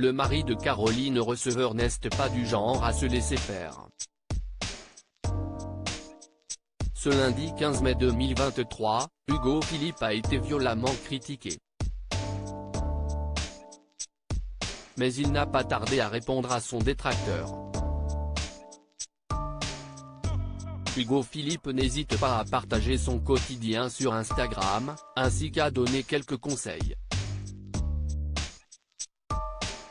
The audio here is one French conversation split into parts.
le mari de Caroline Receveur n'est pas du genre à se laisser faire. Ce lundi 15 mai 2023, Hugo Philippe a été violemment critiqué. Mais il n'a pas tardé à répondre à son détracteur. Hugo Philippe n'hésite pas à partager son quotidien sur Instagram, ainsi qu'à donner quelques conseils.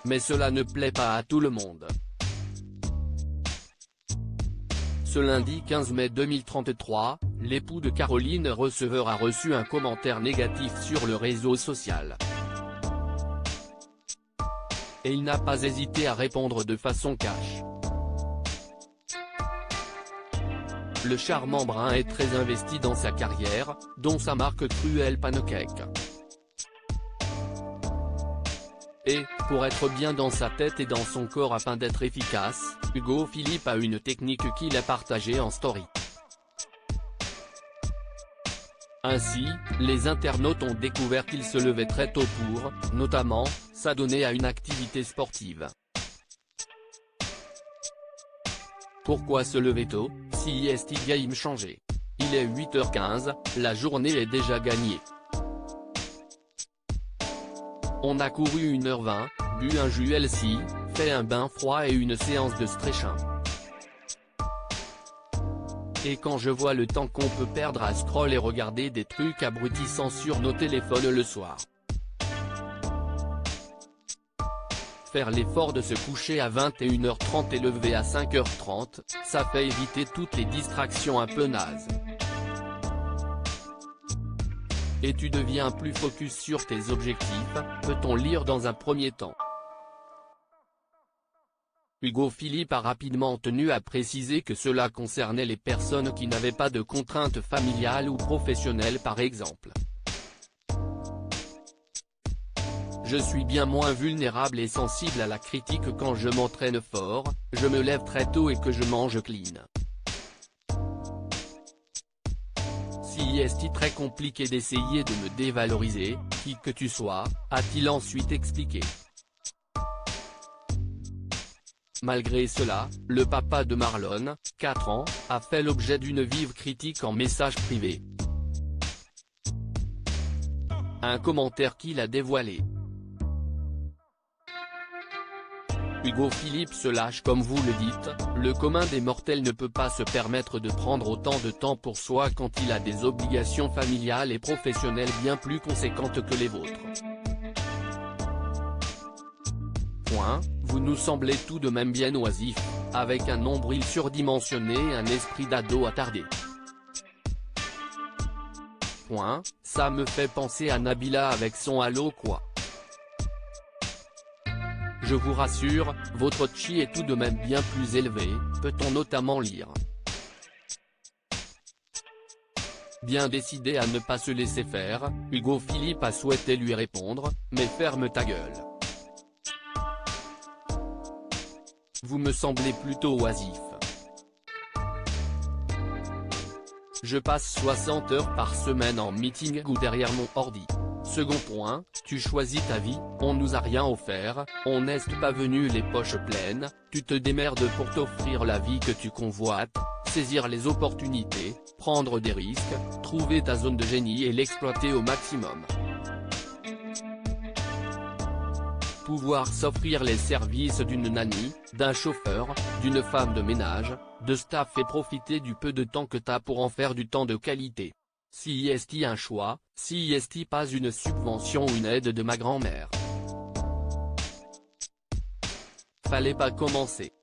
Mais cela ne plaît pas à tout le monde. Ce lundi 15 mai 2033, l'époux de Caroline Receveur a reçu un commentaire négatif sur le réseau social. Et il n'a pas hésité à répondre de façon cash. Le charmant brun est très investi dans sa carrière, dont sa marque Cruel Pancake. Et, pour être bien dans sa tête et dans son corps afin d'être efficace, Hugo Philippe a une technique qu'il a partagée en story. Ainsi, les internautes ont découvert qu'il se levait très tôt pour, notamment, s'adonner à une activité sportive. Pourquoi se lever tôt, si est game changé? Il est 8h15, la journée est déjà gagnée. On a couru 1h20, bu un jus healthy, fait un bain froid et une séance de stretching. Et quand je vois le temps qu'on peut perdre à scroll et regarder des trucs abrutissants sur nos téléphones le soir. Faire l'effort de se coucher à 21h30 et lever à 5h30, ça fait éviter toutes les distractions un peu nazes. Et tu deviens plus focus sur tes objectifs, peut-on lire dans un premier temps. Hugo Philippe a rapidement tenu à préciser que cela concernait les personnes qui n'avaient pas de contraintes familiales ou professionnelles par exemple. Je suis bien moins vulnérable et sensible à la critique quand je m'entraîne fort, je me lève très tôt et que je mange clean. Si est très compliqué d'essayer de me dévaloriser, qui que tu sois, a-t-il ensuite expliqué. Malgré cela, le papa de Marlon, 4 ans, a fait l'objet d'une vive critique en message privé. Un commentaire qu'il a dévoilé. Hugo Philippe se lâche comme vous le dites, le commun des mortels ne peut pas se permettre de prendre autant de temps pour soi quand il a des obligations familiales et professionnelles bien plus conséquentes que les vôtres. Vous nous semblez tout de même bien oisif, avec un nombril surdimensionné et un esprit d'ado attardé. Ça me fait penser à Nabila avec son halo quoi. Je vous rassure, votre chi est tout de même bien plus élevé, peut-on notamment lire. Bien décidé à ne pas se laisser faire, Hugo Philippe a souhaité lui répondre, mais ferme ta gueule. Vous me semblez plutôt oisif. Je passe 60 heures par semaine en meeting ou derrière mon ordi. Second point, tu choisis ta vie, on nous a rien offert, on n'est pas venu les poches pleines, tu te démerdes pour t'offrir la vie que tu convoites, saisir les opportunités, prendre des risques, trouver ta zone de génie et l'exploiter au maximum. Pouvoir s'offrir les services d'une nanny, d'un chauffeur, d'une femme de ménage, de staff et profiter du peu de temps que t'as pour en faire du temps de qualité. Si est un choix, si est pas une subvention ou une aide de ma grand-mère. Fallait pas commencer.